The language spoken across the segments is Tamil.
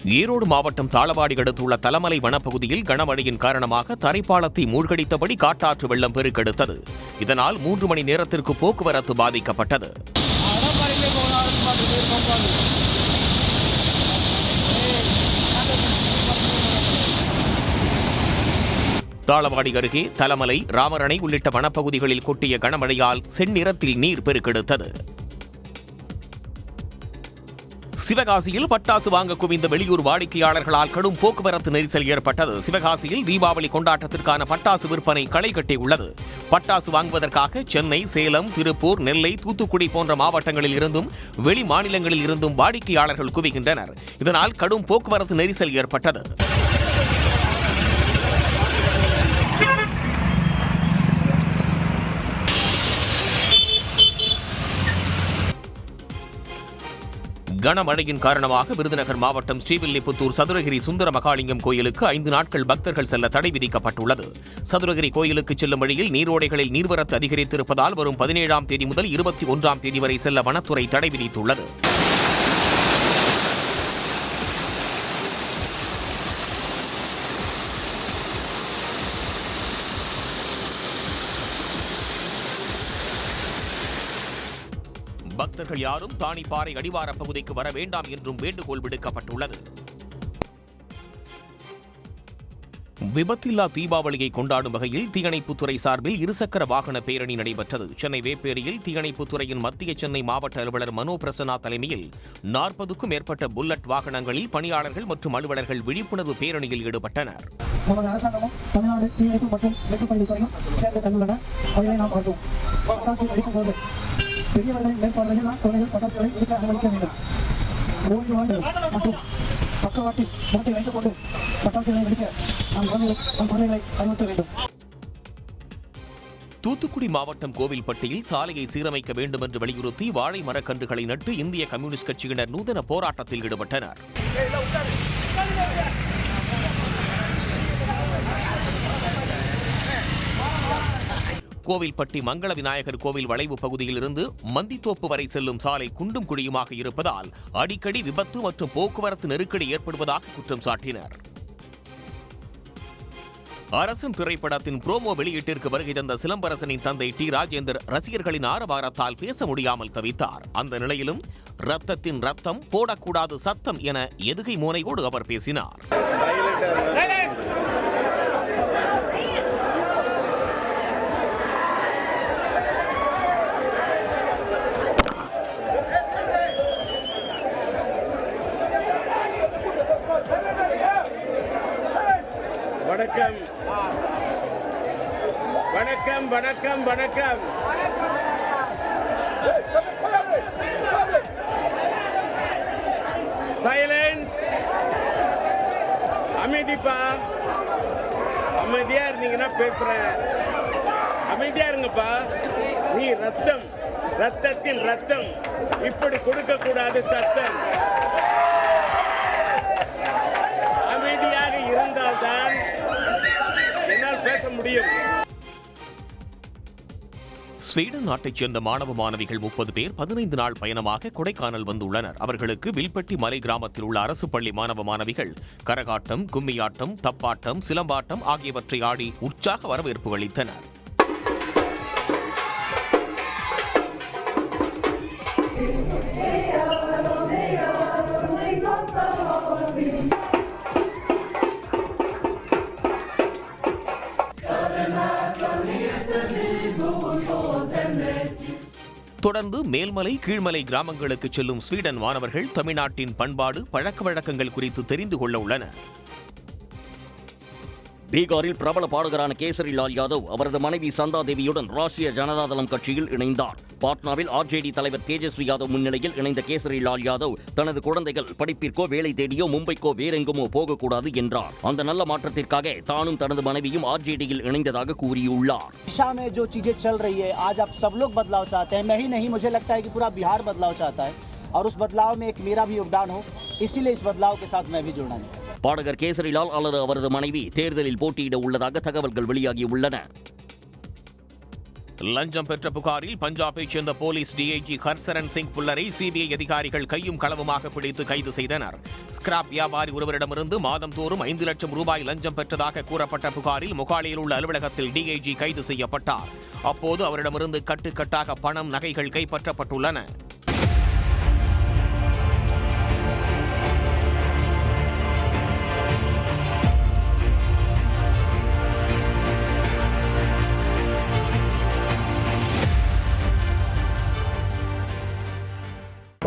ஈரோடு மாவட்டம் தாளவாடி அடுத்துள்ள தலமலை வனப்பகுதியில் கனமழையின் காரணமாக தரைப்பாலத்தை மூழ்கடித்தபடி காட்டாற்று வெள்ளம் பெருக்கெடுத்தது. இதனால் 3 மணி நேரத்திற்கு போக்குவரத்து பாதிக்கப்பட்டது. தாளவாடி அருகே தலமலை, ராமரணை உள்ளிட்ட வனப்பகுதிகளில் கொட்டிய கனமழையால் செந்நிறத்தில் நீர் பெருக்கெடுத்தது. சிவகாசியில் பட்டாசு வாங்க குவிந்த வெளியூர் வாடிக்கையாளர்களால் கடும் போக்குவரத்து நெரிசல் ஏற்பட்டது. சிவகாசியில் தீபாவளி கொண்டாட்டத்திற்கான பட்டாசு விற்பனை களை கட்டியுள்ளது. பட்டாசு வாங்குவதற்காக சென்னை, சேலம், திருப்பூர், நெல்லை, தூத்துக்குடி போன்ற மாவட்டங்களில் இருந்தும் வெளி மாநிலங்களில் இருந்தும் வாடிக்கையாளர்கள் குவிகின்றனர். இதனால் கடும் போக்குவரத்து நெரிசல் ஏற்பட்டது. கனமழையின் காரணமாக விருதுநகர் மாவட்டம் ஸ்ரீவில்லிபுத்தூர் சதுரகிரி சுந்தர மகாலிங்கம் கோயிலுக்கு 5 நாட்கள் பக்தர்கள் செல்ல தடை விதிக்கப்பட்டுள்ளது. சதுரகிரி கோயிலுக்கு செல்லும் வழியில் நீரோடைகளில் நீர்வரத்து அதிகரித்திருப்பதால் வரும் 17ஆம் தேதி முதல் 21ஆம் தேதி வரை செல்ல வனத்துறை தடை விதித்துள்ளது. பக்தர்கள் யாரும் தானிப்பாறை அடிவார பகுதிக்கு வர வேண்டாம் என்றும் வேண்டுகோள் விடுக்கப்பட்டுள்ளது. விபத்தில்லா தீபாவளியை கொண்டாடும் வகையில் தீயணைப்புத்துறை சார்பில் இருசக்கர வாகன பேரணி நடைபெற்றது. சென்னை வேப்பேரியில் தீயணைப்புத்துறையின் மத்திய சென்னை மாவட்ட அலுவலர் மனோ பிரசன்னா தலைமையில் 40க்கும் மேற்பட்ட புல்லட் வாகனங்களில் பணியாளர்கள் மற்றும் அலுவலர்கள் விழிப்புணர்வு பேரணியில் ஈடுபட்டனர். பெரியவர்களின் மேற்பார்வையில் குழந்தைகள் பட்டாசுகளை வெடிக்க அனுமதிக்க வேண்டும். ஓய்வு மற்றும் பக்கவாட்டில் முகத்தை வைத்துக் கொண்டு பட்டாசுகளை வெடிக்க நம் குழந்தைகளை அறிவுறுத்த வேண்டும். தூத்துக்குடி மாவட்டம் கோவில்பட்டியில் சாலையை சீரமைக்க வேண்டும் என்று வலியுறுத்தி வாழை மரக்கன்றுகளை நட்டு இந்திய கம்யூனிஸ்ட் கட்சியினர் நூதன போராட்டத்தில் ஈடுபட்டனர். கோவில்பட்டி மங்கள விநாயகர் கோவில் வளைவு பகுதியில் இருந்து மந்தித்தோப்பு வரை செல்லும் சாலை குண்டும் குழியுமாக இருப்பதால் அடிக்கடி விபத்து மற்றும் போக்குவரத்து நெருக்கடி ஏற்படுவதாக குற்றம் சாட்டினர். அரசன் திரைப்படத்தின் புரோமோ வெளியீட்டிற்கு வருகை தந்த சிலம்பரசனின் தந்தை டி ராஜேந்தர் ரசிகர்களின் ஆரவாரத்தால் பேச முடியாமல் தவித்தார். அந்த நிலையிலும் ரத்தத்தின் ரத்தம் போடக்கூடாது சத்தம் என எதுகை மோனையோடு அவர் பேசினார். வணக்கம் வணக்கம் வணக்கம் வணக்கம். சைலன்ஸ். அமைதிப்பா, அமைதியா இருந்தீங்கன்னா பேசுறேன். அமைதியா இருங்கப்பா. நீ ரத்தம், ரத்தத்தின் ரத்தம், இப்படி கொடுக்க கூடாது சத்தம். அமைதியாக இருந்தால்தான் என்னால் பேச முடியும். ஸ்வீடன் நாட்டைச் சேர்ந்த மாணவ மாணவிகள் 30 பேர் 15 நாள் பயணமாக கொடைக்கானல் வந்துள்ளனர். அவர்களுக்கு வில்பட்டி மலை கிராமத்தில் உள்ள அரசு பள்ளி மாணவ மாணவிகள் கரகாட்டம், கும்மியாட்டம், தப்பாட்டம், சிலம்பாட்டம் ஆகியவற்றை ஆடி உற்சாக வரவேற்பு அளித்தனர். தொடர்ந்து மேல்மலை, கீழ்மலை கிராமங்களுக்கு செல்லும் ஸ்வீடன் மாணவர்கள் தமிழ்நாட்டின் பண்பாடு, பழக்க வழக்கங்கள் குறித்து தெரிந்து கொள்ள உள்ளனர். பீகாரில் பிரபல பாடகரான கேசரி லால் யாதவ் அவரது மனைவி சந்தா தேவியுடன் ராஷ்டிரிய ஜனதாதளம் கட்சியில் இணைந்தார். பாட்னாவில் ஆர்ஜேடி தலைவர் தேஜஸ்வி யாதவ் முன்னிலையில் இணைந்த கேசரி லால் யாதவ் தனது குழந்தைகள் படிப்பிற்கோ வேலை தேடியோ மும்பைக்கோ வேறெங்குமோ போகக்கூடாது என்றார். அந்த நல்ல மாற்றத்திற்காக தானும் தனது மனைவியும் ஆர்ஜேடியில் இணைந்ததாக கூறியுள்ளார். और उस बदलाव में एक मेरा भी योगदान हो, इसीलिए इस बदलाव के साथ मैं भी जुड़ना है. பாடகர் கேசரிலால் அல்லது அவரது மனைவி தேர்தலில் போட்டியிட உள்ளதாக தகவல்கள் வெளியாகியுள்ளன. லஞ்சம் பெற்ற புகாரில் பஞ்சாபைச் சேர்ந்த போலீஸ் டிஐஜி ஹர்சரன் சிங் புல்லரை சிபிஐ அதிகாரிகள் கையும் களவுமாக பிடித்து கைது செய்தனர். ஸ்கிராப் வியாபாரி ஒருவரிடமிருந்து மாதந்தோறும் 5 லட்சம் ரூபாய் லஞ்சம் பெற்றதாக கூறப்பட்ட புகாரில் மொகாலியில் உள்ள அலுவலகத்தில் டிஐஜி கைது செய்யப்பட்டார். அப்போது அவரிடமிருந்து கட்டுக்கட்டாக பணம், நகைகள் கைப்பற்றப்பட்டுள்ளன.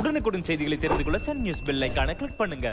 உடனுக்குடன் செய்திகளை தெரிந்து கொள்ள சன் நியூஸ் பெல் ஐகானை கிளிக் பண்ணுங்க.